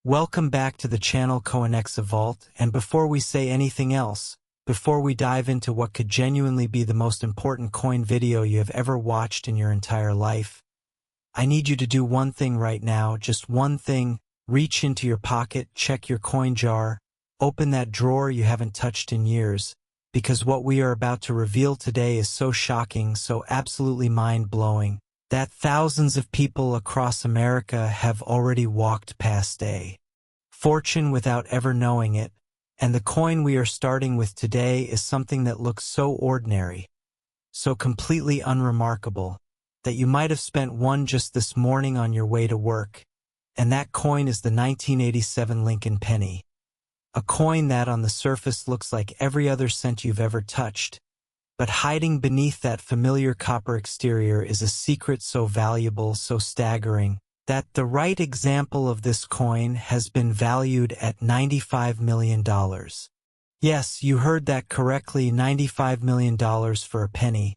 Welcome back to the channel Coinexa Vault, and before we say anything else, before we dive into what could genuinely be the most important coin video you have ever watched in your entire life, I need you to do one thing right now, just one thing. Reach into your pocket, check your coin jar, open that drawer you haven't touched in years, because what we are about to reveal today is so shocking, so absolutely mind-blowing, that thousands of people across America have already walked past a fortune without ever knowing it, and the coin we are starting with today is something that looks so ordinary, so completely unremarkable, that you might have spent one just this morning on your way to work, and that coin is the 1987 Lincoln Penny. A coin that on the surface looks like every other cent you've ever touched, but hiding beneath that familiar copper exterior is a secret so valuable, so staggering, that the right example of this coin has been valued at $95 million. Yes, you heard that correctly, $95 million for a penny.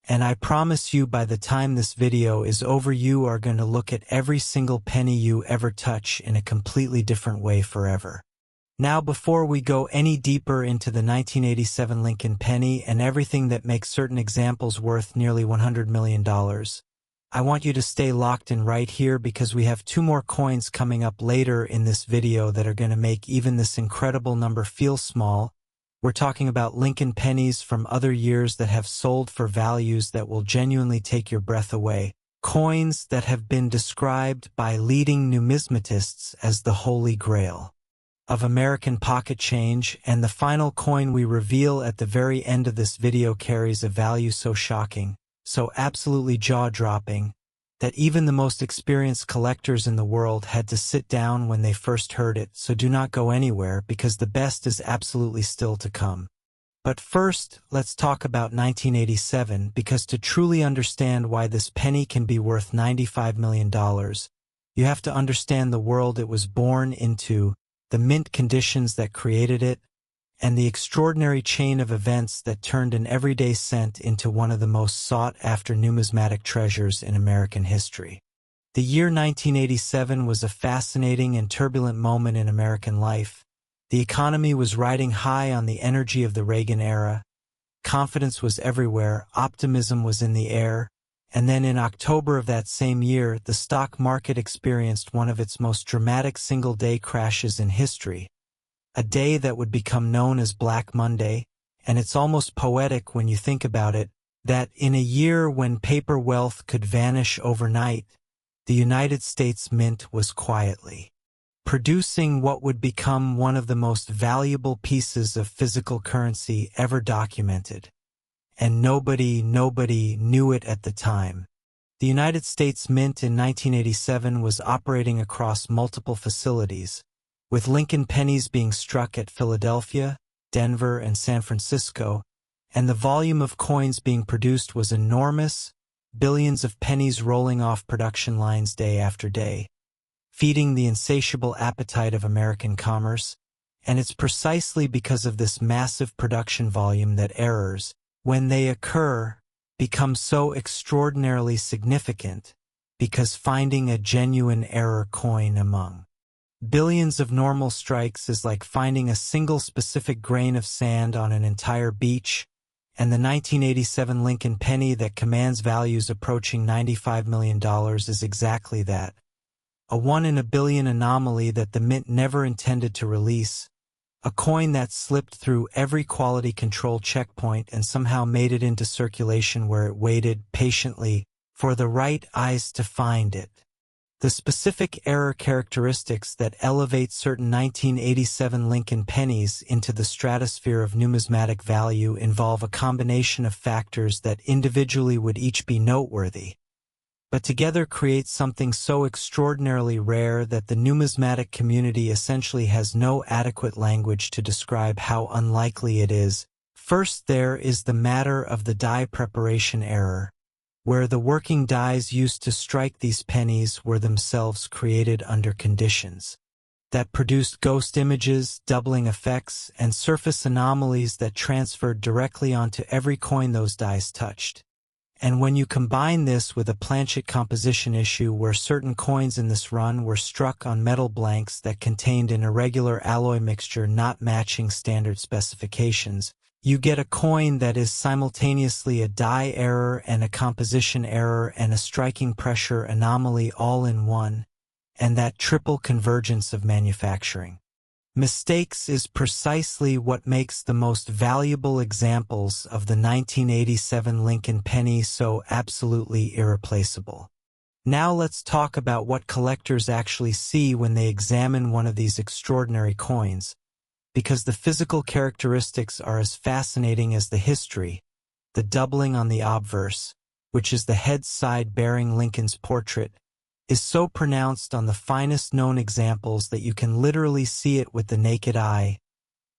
And I promise you by the time this video is over you are going to look at every single penny you ever touch in a completely different way forever. Now before we go any deeper into the 1987 Lincoln Penny and everything that makes certain examples worth nearly $100 million, I want you to stay locked in right here because we have two more coins coming up later in this video that are going to make even this incredible number feel small. We're talking about Lincoln pennies from other years that have sold for values that will genuinely take your breath away. Coins that have been described by leading numismatists as the Holy Grail of American pocket change, and the final coin we reveal at the very end of this video carries a value so shocking, so absolutely jaw-dropping, that even the most experienced collectors in the world had to sit down when they first heard it, so do not go anywhere because the best is absolutely still to come. But first, let's talk about 1987, because to truly understand why this penny can be worth $95 million, you have to understand the world it was born into, the mint conditions that created it, and the extraordinary chain of events that turned an everyday cent into one of the most sought-after numismatic treasures in American history. The year 1987 was a fascinating and turbulent moment in American life. The economy was riding high on the energy of the Reagan era. Confidence was everywhere, optimism was in the air, and then in October of that same year, the stock market experienced one of its most dramatic single-day crashes in history. A day that would become known as Black Monday, and it's almost poetic when you think about it, that in a year when paper wealth could vanish overnight, the United States Mint was quietly producing what would become one of the most valuable pieces of physical currency ever documented. And nobody knew it at the time. The United States Mint in 1987 was operating across multiple facilities, with Lincoln pennies being struck at Philadelphia, Denver, and San Francisco, and the volume of coins being produced was enormous, billions of pennies rolling off production lines day after day, feeding the insatiable appetite of American commerce. And it's precisely because of this massive production volume that errors, when they occur, become so extraordinarily significant, because finding a genuine error coin among billions of normal strikes is like finding a single specific grain of sand on an entire beach, and the 1987 Lincoln Penny that commands values approaching $95 million is exactly that. A one-in-a-billion anomaly that the Mint never intended to release. A coin that slipped through every quality control checkpoint and somehow made it into circulation where it waited patiently for the right eyes to find it. The specific error characteristics that elevate certain 1987 Lincoln pennies into the stratosphere of numismatic value involve a combination of factors that individually would each be noteworthy, but together create something so extraordinarily rare that the numismatic community essentially has no adequate language to describe how unlikely it is. First, there is the matter of the die preparation error, where the working dies used to strike these pennies were themselves created under conditions that produced ghost images, doubling effects, and surface anomalies that transferred directly onto every coin those dies touched. And when you combine this with a planchet composition issue where certain coins in this run were struck on metal blanks that contained an irregular alloy mixture not matching standard specifications, you get a coin that is simultaneously a die error and a composition error and a striking pressure anomaly all in one, and that triple convergence of manufacturing. Mistakes is precisely what makes the most valuable examples of the 1987 Lincoln penny so absolutely irreplaceable. Now let's talk about what collectors actually see when they examine one of these extraordinary coins, because the physical characteristics are as fascinating as the history. The doubling on the obverse, which is the head side bearing Lincoln's portrait, is so pronounced on the finest known examples that you can literally see it with the naked eye.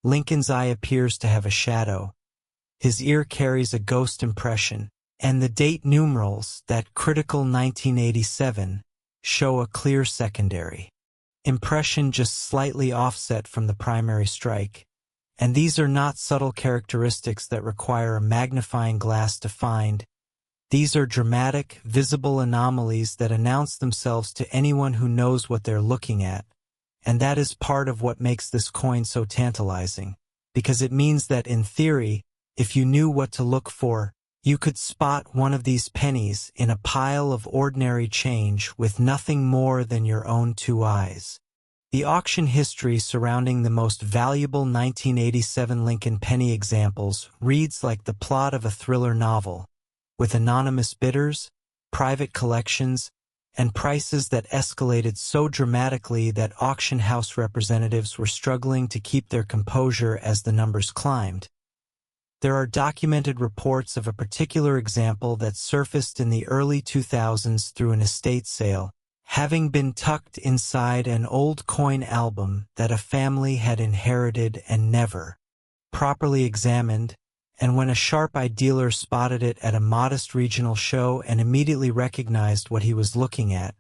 Lincoln's eye appears to have a shadow. His ear carries a ghost impression, and the date numerals, that critical 1987, show a clear secondary impression just slightly offset from the primary strike. And these are not subtle characteristics that require a magnifying glass to find. These are dramatic, visible anomalies that announce themselves to anyone who knows what they're looking at, and that is part of what makes this coin so tantalizing, because it means that in theory, if you knew what to look for, you could spot one of these pennies in a pile of ordinary change with nothing more than your own two eyes. The auction history surrounding the most valuable 1987 Lincoln penny examples reads like the plot of a thriller novel, with anonymous bidders, private collections, and prices that escalated so dramatically that auction house representatives were struggling to keep their composure as the numbers climbed. There are documented reports of a particular example that surfaced in the early 2000s through an estate sale, having been tucked inside an old coin album that a family had inherited and never properly examined, and when a sharp-eyed dealer spotted it at a modest regional show and immediately recognized what he was looking at,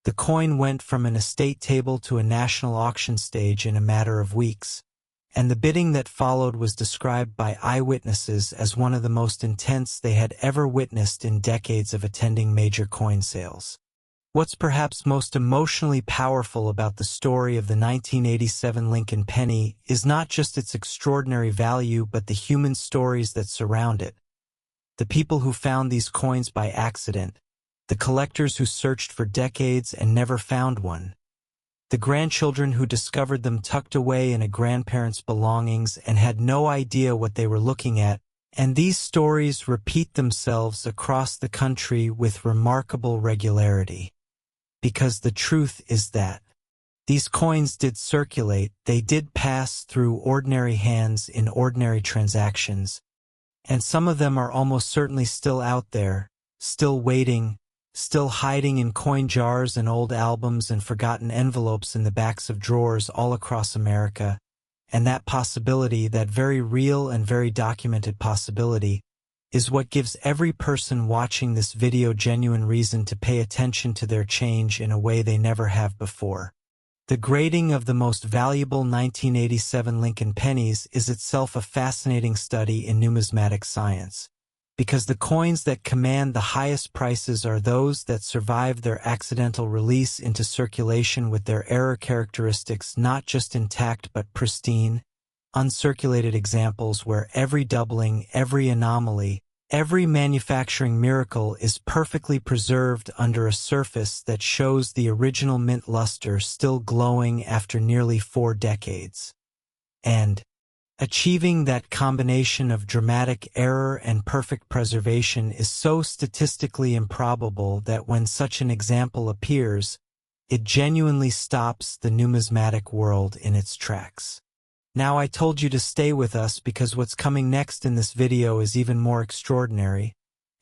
the coin went from an estate table to a national auction stage in a matter of weeks, and the bidding that followed was described by eyewitnesses as one of the most intense they had ever witnessed in decades of attending major coin sales. What's perhaps most emotionally powerful about the story of the 1987 Lincoln penny is not just its extraordinary value but the human stories that surround it. The people who found these coins by accident, the collectors who searched for decades and never found one, the grandchildren who discovered them tucked away in a grandparent's belongings and had no idea what they were looking at, and these stories repeat themselves across the country with remarkable regularity. Because the truth is that these coins did circulate, they did pass through ordinary hands in ordinary transactions, and some of them are almost certainly still out there, still waiting, still hiding in coin jars and old albums and forgotten envelopes in the backs of drawers all across America, and that possibility, that very real and very documented possibility, is what gives every person watching this video genuine reason to pay attention to their change in a way they never have before. The grading of the most valuable 1987 Lincoln pennies is itself a fascinating study in numismatic science, because the coins that command the highest prices are those that survive their accidental release into circulation with their error characteristics not just intact but pristine, uncirculated examples where every doubling, every anomaly, every manufacturing miracle is perfectly preserved under a surface that shows the original mint luster still glowing after nearly 4 decades. And achieving that combination of dramatic error and perfect preservation is so statistically improbable that when such an example appears, it genuinely stops the numismatic world in its tracks. Now I told you to stay with us because what's coming next in this video is even more extraordinary,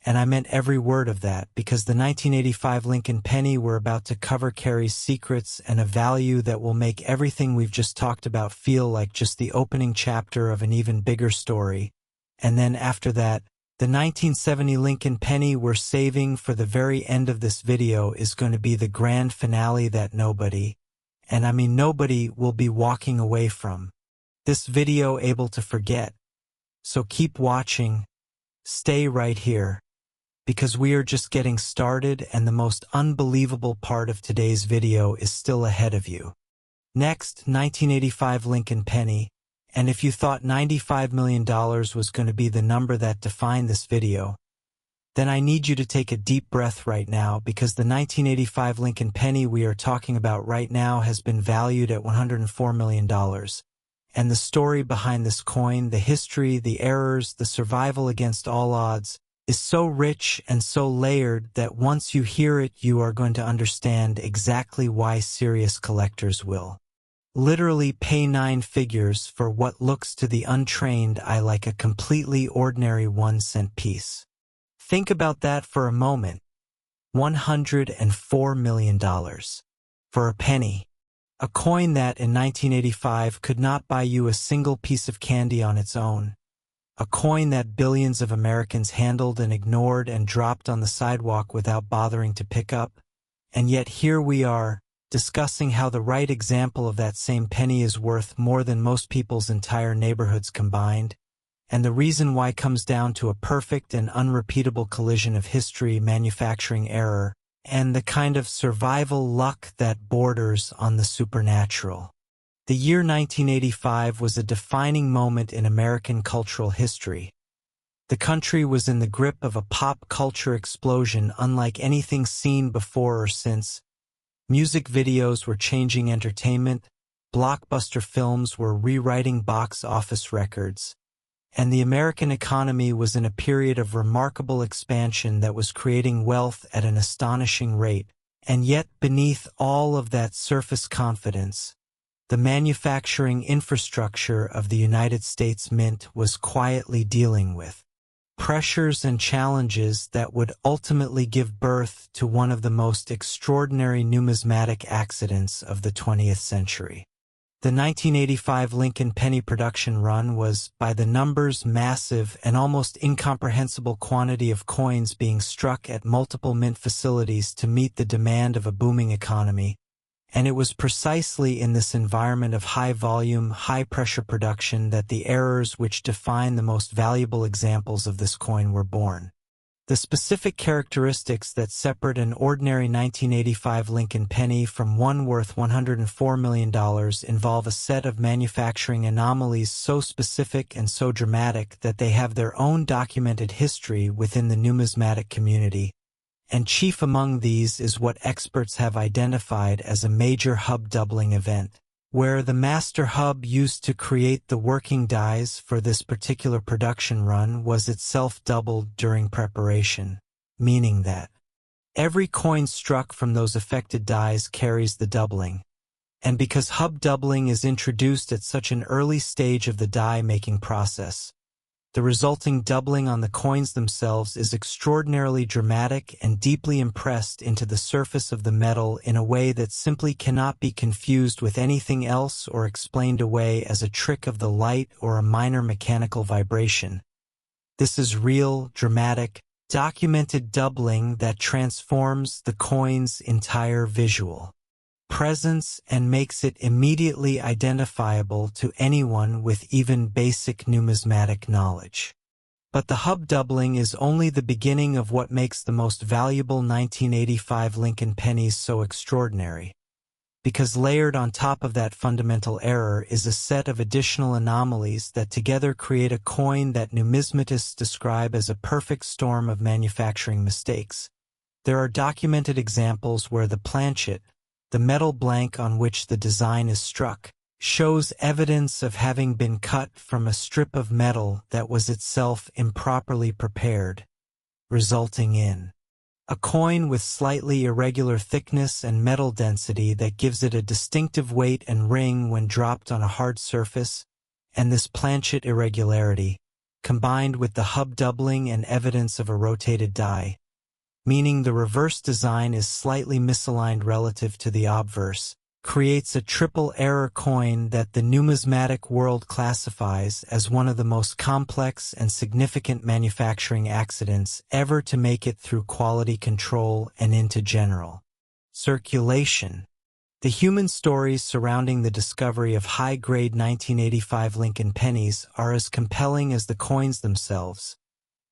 and I meant every word of that, because the 1985 Lincoln penny we're about to cover carries secrets and a value that will make everything we've just talked about feel like just the opening chapter of an even bigger story. And then after that, the 1970 Lincoln penny we're saving for the very end of this video is going to be the grand finale that nobody, and I mean nobody, will be walking away from this video able to forget. So keep watching. Stay right here. because we are just getting started and the most unbelievable part of today's video is still ahead of you. Next, 1985 Lincoln Penny, and if you thought $95 million was going to be the number that defined this video, then I need you to take a deep breath right now, because the 1985 Lincoln Penny we are talking about right now has been valued at $104 million. And the story behind this coin, the history, the errors, the survival against all odds, is so rich and so layered that once you hear it, you are going to understand exactly why serious collectors will literally pay 9 figures for what looks to the untrained eye like a completely ordinary 1-cent piece. Think about that for a moment. $104 million for a penny. A coin that in 1985 could not buy you a single piece of candy on its own. A coin that billions of Americans handled and ignored and dropped on the sidewalk without bothering to pick up. And yet here we are, discussing how the right example of that same penny is worth more than most people's entire neighborhoods combined. And the reason why comes down to a perfect and unrepeatable collision of history, manufacturing error, and the kind of survival luck that borders on the supernatural. The year 1985 was a defining moment in American cultural history. The country was in the grip of a pop culture explosion unlike anything seen before or since. Music videos were changing entertainment, blockbuster films were rewriting box office records, and the American economy was in a period of remarkable expansion that was creating wealth at an astonishing rate. And yet, beneath all of that surface confidence, the manufacturing infrastructure of the United States Mint was quietly dealing with pressures and challenges that would ultimately give birth to one of the most extraordinary numismatic accidents of the 20th century. The 1985 Lincoln Penny production run was, by the numbers, massive and almost incomprehensible quantity of coins being struck at multiple mint facilities to meet the demand of a booming economy. And it was precisely in this environment of high-volume, high-pressure production that the errors which define the most valuable examples of this coin were born. The specific characteristics that separate an ordinary 1985 Lincoln Penny from one worth $104 million involve a set of manufacturing anomalies so specific and so dramatic that they have their own documented history within the numismatic community. And chief among these is what experts have identified as a major hub doubling event, where the master hub used to create the working dies for this particular production run was itself doubled during preparation, meaning that every coin struck from those affected dies carries the doubling. And because hub doubling is introduced at such an early stage of the die-making process, the resulting doubling on the coins themselves is extraordinarily dramatic and deeply impressed into the surface of the metal in a way that simply cannot be confused with anything else or explained away as a trick of the light or a minor mechanical vibration. This is real, dramatic, documented doubling that transforms the coin's entire visual presence and makes it immediately identifiable to anyone with even basic numismatic knowledge. But the hub doubling is only the beginning of what makes the most valuable 1985 Lincoln Pennies so extraordinary, because layered on top of that fundamental error is a set of additional anomalies that together create a coin that numismatists describe as a perfect storm of manufacturing mistakes. There are documented examples where the planchet, the metal blank on which the design is struck, shows evidence of having been cut from a strip of metal that was itself improperly prepared, resulting in a coin with slightly irregular thickness and metal density that gives it a distinctive weight and ring when dropped on a hard surface. And this planchet irregularity, combined with the hub doubling and evidence of a rotated die, meaning the reverse design is slightly misaligned relative to the obverse, creates a triple error coin that the numismatic world classifies as one of the most complex and significant manufacturing accidents ever to make it through quality control and into general circulation. The human stories surrounding the discovery of high-grade 1985 Lincoln Pennies are as compelling as the coins themselves.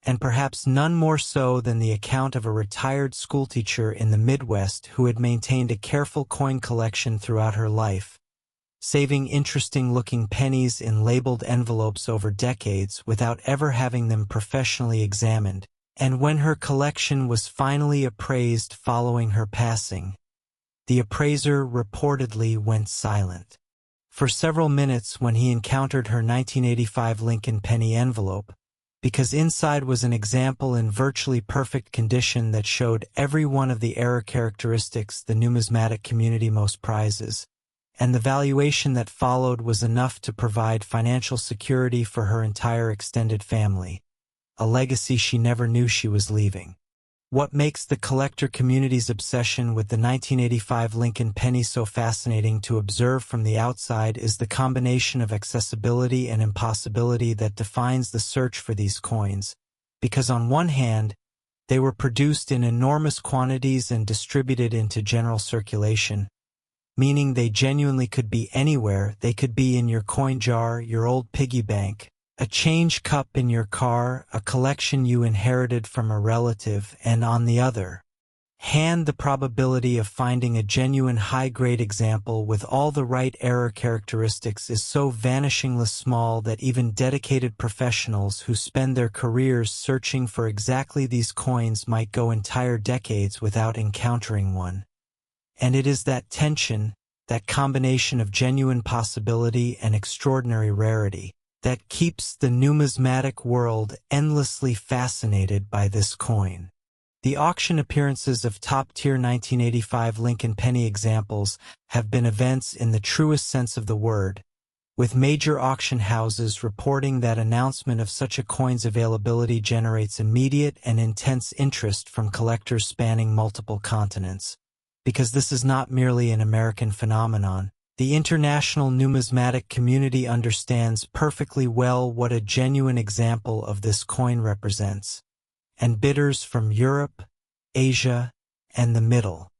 and perhaps none more so than the account of a retired schoolteacher in the Midwest who had maintained a careful coin collection throughout her life, saving interesting-looking pennies in labeled envelopes over decades without ever having them professionally examined. And when her collection was finally appraised following her passing, the appraiser reportedly went silent for several minutes when he encountered her 1985 Lincoln penny envelope, because inside was an example in virtually perfect condition that showed every one of the error characteristics the numismatic community most prizes, and the valuation that followed was enough to provide financial security for her entire extended family, a legacy she never knew she was leaving. What makes the collector community's obsession with the 1985 Lincoln penny so fascinating to observe from the outside is the combination of accessibility and impossibility that defines the search for these coins, because on one hand, they were produced in enormous quantities and distributed into general circulation, meaning they genuinely could be anywhere. They could be in your coin jar, your old piggy bank, a change cup in your car, a collection you inherited from a relative, and on the other hand, the probability of finding a genuine high-grade example with all the right error characteristics is so vanishingly small that even dedicated professionals who spend their careers searching for exactly these coins might go entire decades without encountering one. And it is that tension, that combination of genuine possibility and extraordinary rarity, that keeps the numismatic world endlessly fascinated by this coin. The auction appearances of top-tier 1985 Lincoln penny examples have been events in the truest sense of the word, with major auction houses reporting that announcement of such a coin's availability generates immediate and intense interest from collectors spanning multiple continents. Because this is not merely an American phenomenon, the international numismatic community understands perfectly well what a genuine example of this coin represents, and bidders from Europe, Asia, and the Middle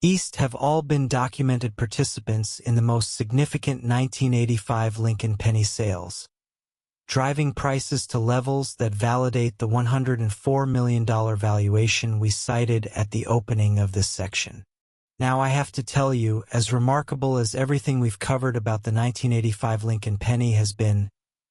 East have all been documented participants in the most significant 1985 Lincoln penny sales, driving prices to levels that validate the $104 million valuation we cited at the opening of this section. Now I have to tell you, as remarkable as everything we've covered about the 1985 Lincoln penny has been,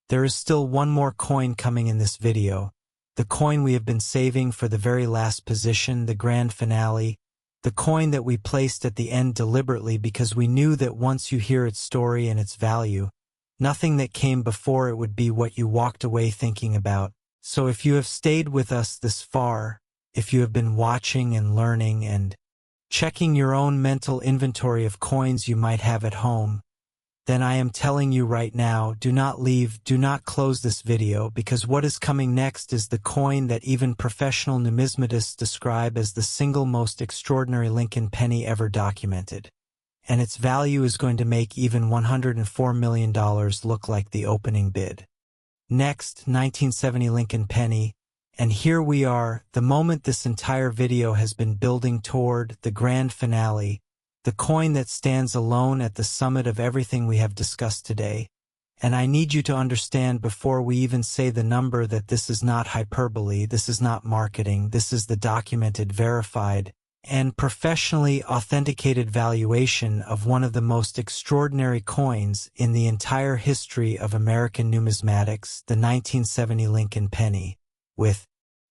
there is still one more coin coming in this video, the coin we have been saving for the very last position, the grand finale, the coin that we placed at the end deliberately because we knew that once you hear its story and its value, nothing that came before it would be what you walked away thinking about. So if you have stayed with us this far, if you have been watching and learning and checking your own mental inventory of coins you might have at home, then I am telling you right now, do not leave, do not close this video, because what is coming next is the coin that even professional numismatists describe as the single most extraordinary Lincoln penny ever documented. And its value is going to make even $104 million look like the opening bid. Next, 1970 Lincoln penny. And here we are, the moment this entire video has been building toward, the grand finale, the coin that stands alone at the summit of everything we have discussed today. And I need you to understand before we even say the number that this is not hyperbole, this is not marketing, this is the documented, verified, and professionally authenticated valuation of one of the most extraordinary coins in the entire history of American numismatics, the 1970 Lincoln penny, with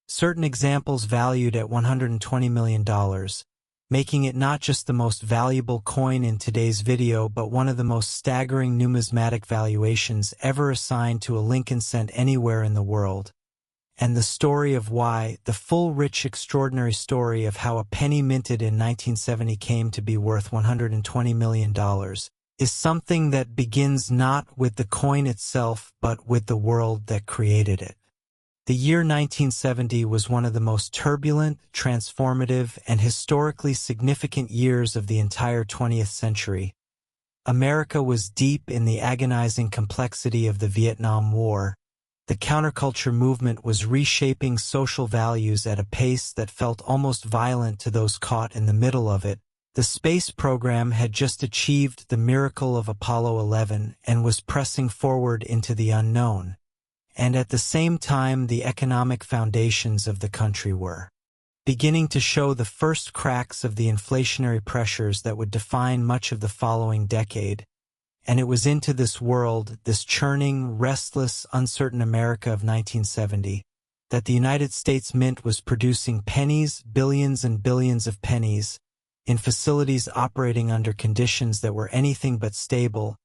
certain examples valued at $120 million, making it not just the most valuable coin in today's video but one of the most staggering numismatic valuations ever assigned to a Lincoln cent anywhere in the world. And the story of why, the full, rich, extraordinary story of how a penny minted in 1970 came to be worth $120 million, is something that begins not with the coin itself but with the world that created it. The year 1970 was one of the most turbulent, transformative, and historically significant years of the entire 20th century. America was deep in the agonizing complexity of the Vietnam War. The counterculture movement was reshaping social values at a pace that felt almost violent to those caught in the middle of it. The space program had just achieved the miracle of Apollo 11 and was pressing forward into the unknown. and at the same time the economic foundations of the country were beginning to show the first cracks of the inflationary pressures that would define much of the following decade. And it was into this world, this churning, restless, uncertain America of 1970, that the United States Mint was producing pennies, billions and billions of pennies, in facilities operating under conditions that were anything but stable,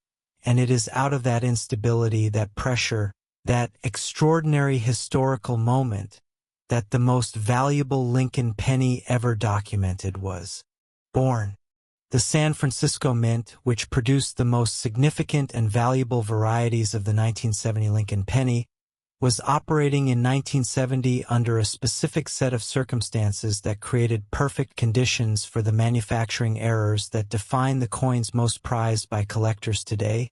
and it is out of that instability, that pressure, that extraordinary historical moment, that the most valuable Lincoln penny ever documented was born. The San Francisco Mint, which produced the most significant and valuable varieties of the 1970 Lincoln penny, was operating in 1970 under a specific set of circumstances that created perfect conditions for the manufacturing errors that define the coins most prized by collectors today,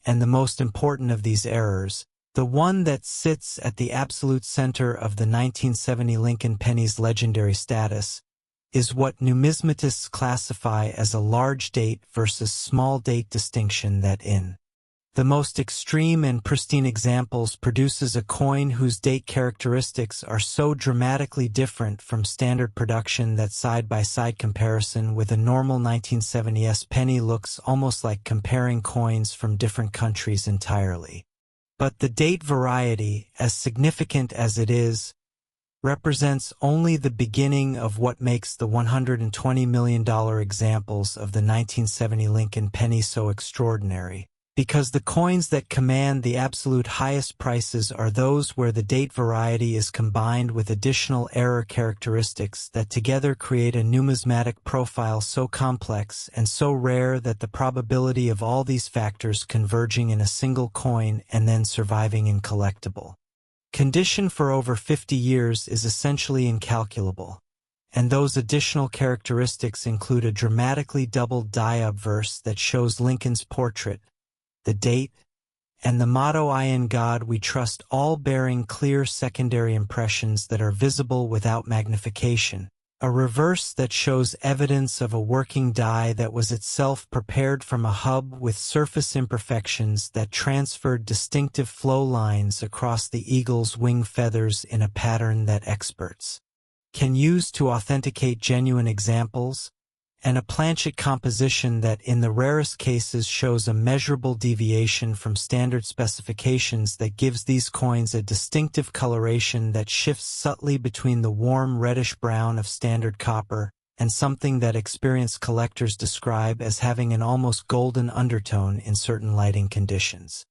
and the most important of these errors, the one that sits at the absolute center of the 1970 Lincoln penny's legendary status, is what numismatists classify as a large date versus small date distinction that in the most extreme and pristine examples produces a coin whose date characteristics are so dramatically different from standard production that side-by-side comparison with a normal 1970s penny looks almost like comparing coins from different countries entirely. But the date variety, as significant as it is, represents only the beginning of what makes the $120 million examples of the 1970 Lincoln penny so extraordinary, because the coins that command the absolute highest prices are those where the date variety is combined with additional error characteristics that together create a numismatic profile so complex and so rare that the probability of all these factors converging in a single coin and then surviving in collectible condition for over 50 years is essentially incalculable, and those additional characteristics include a dramatically doubled die obverse that shows Lincoln's portrait, the date, and the motto "I in God we trust," all bearing clear secondary impressions that are visible without magnification, a reverse that shows evidence of a working die that was itself prepared from a hub with surface imperfections that transferred distinctive flow lines across the eagle's wing feathers in a pattern that experts can use to authenticate genuine examples, and a planchet composition that in the rarest cases shows a measurable deviation from standard specifications that gives these coins a distinctive coloration that shifts subtly between the warm reddish-brown of standard copper and something that experienced collectors describe as having an almost golden undertone in certain lighting conditions.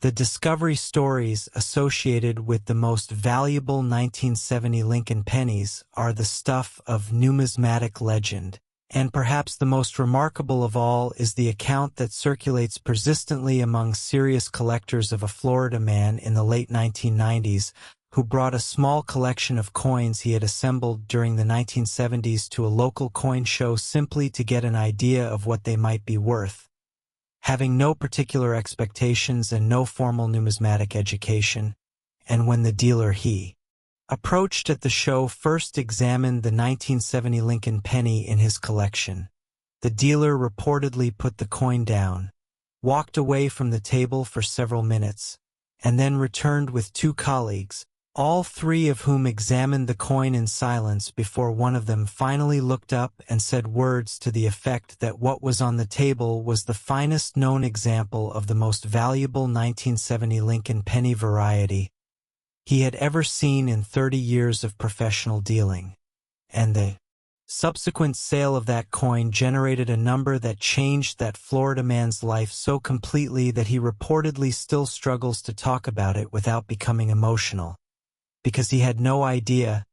The discovery stories associated with the most valuable 1970 Lincoln pennies are the stuff of numismatic legend, and perhaps the most remarkable of all is the account that circulates persistently among serious collectors of a Florida man in the late 1990s who brought a small collection of coins he had assembled during the 1970s to a local coin show simply to get an idea of what they might be worth. Having no particular expectations and no formal numismatic education, and when the dealer he approached at the show first examined the 1970 Lincoln penny in his collection, the dealer reportedly put the coin down, walked away from the table for several minutes, and then returned with two colleagues, all three of whom examined the coin in silence before one of them finally looked up and said words to the effect that what was on the table was the finest known example of the most valuable 1970 Lincoln penny variety he had ever seen in 30 years of professional dealing, and the subsequent sale of that coin generated a number that changed that Florida man's life so completely that he reportedly still struggles to talk about it without becoming emotional, because he had no idea,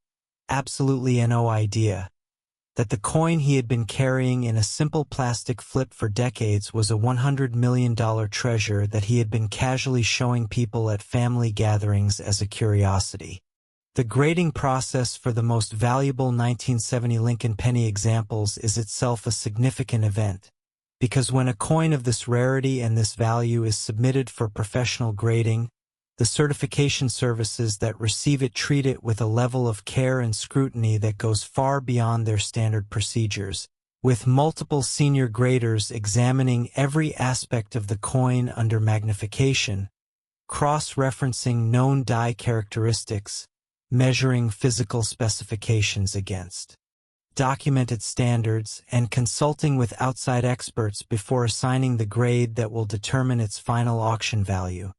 absolutely no idea, that the coin he had been carrying in a simple plastic flip for decades was a $100 million treasure that he had been casually showing people at family gatherings as a curiosity. The grading process for the most valuable 1970 Lincoln penny examples is itself a significant event, because when a coin of this rarity and this value is submitted for professional grading, the certification services that receive it treat it with a level of care and scrutiny that goes far beyond their standard procedures, with multiple senior graders examining every aspect of the coin under magnification, cross-referencing known die characteristics, measuring physical specifications against documented standards, and consulting with outside experts before assigning the grade that will determine its final auction value.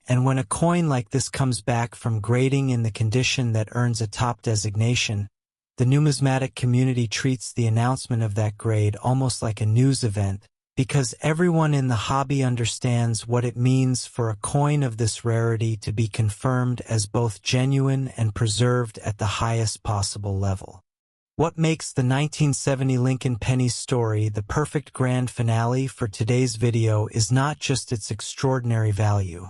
And when a coin like this comes back from grading in the condition that earns a top designation, the numismatic community treats the announcement of that grade almost like a news event, because everyone in the hobby understands what it means for a coin of this rarity to be confirmed as both genuine and preserved at the highest possible level. What makes the 1970 Lincoln Pennies story the perfect grand finale for today's video is not just its extraordinary value,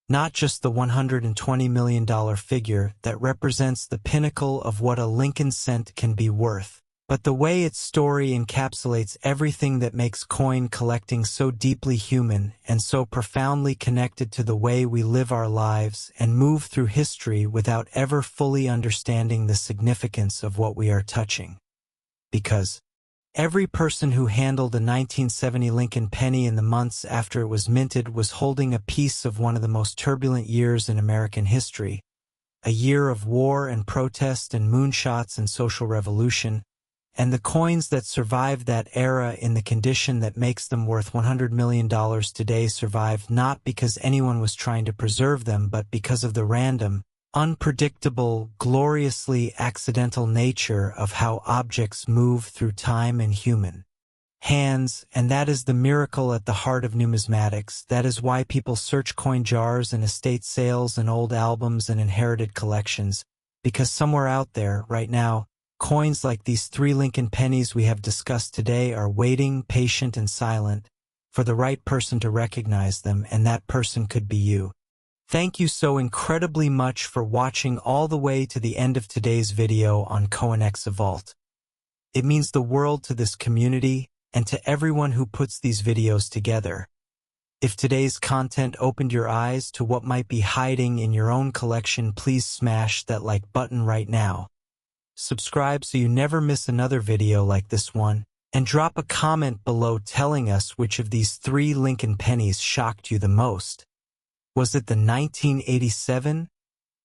not just the $120 million figure that represents the pinnacle of what a Lincoln cent can be worth, but the way its story encapsulates everything that makes coin collecting so deeply human and so profoundly connected to the way we live our lives and move through history without ever fully understanding the significance of what we are touching. Because every person who handled a 1970 Lincoln penny in the months after it was minted was holding a piece of one of the most turbulent years in American history, a year of war and protest and moonshots and social revolution, and the coins that survived that era in the condition that makes them worth $100 million today survived not because anyone was trying to preserve them, but because of the random, unpredictable, gloriously accidental nature of how objects move through time and human hands, and that is the miracle at the heart of numismatics. That is why people search coin jars and estate sales and old albums and inherited collections, because somewhere out there, right now, coins like these 3 Lincoln pennies we have discussed today are waiting, patient and silent, for the right person to recognize them, and that person could be you. Thank you so incredibly much for watching all the way to the end of today's video on CoinEx Vault. It means the world to this community and to everyone who puts these videos together. If today's content opened your eyes to what might be hiding in your own collection, please smash that like button right now. Subscribe so you never miss another video like this one, and drop a comment below telling us which of these 3 Lincoln pennies shocked you the most. Was it the 1987,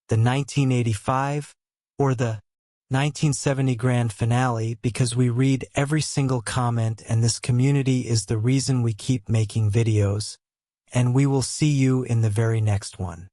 the 1985, or the 1970 grand finale? Because we read every single comment, and this community is the reason we keep making videos, and we will see you in the very next one.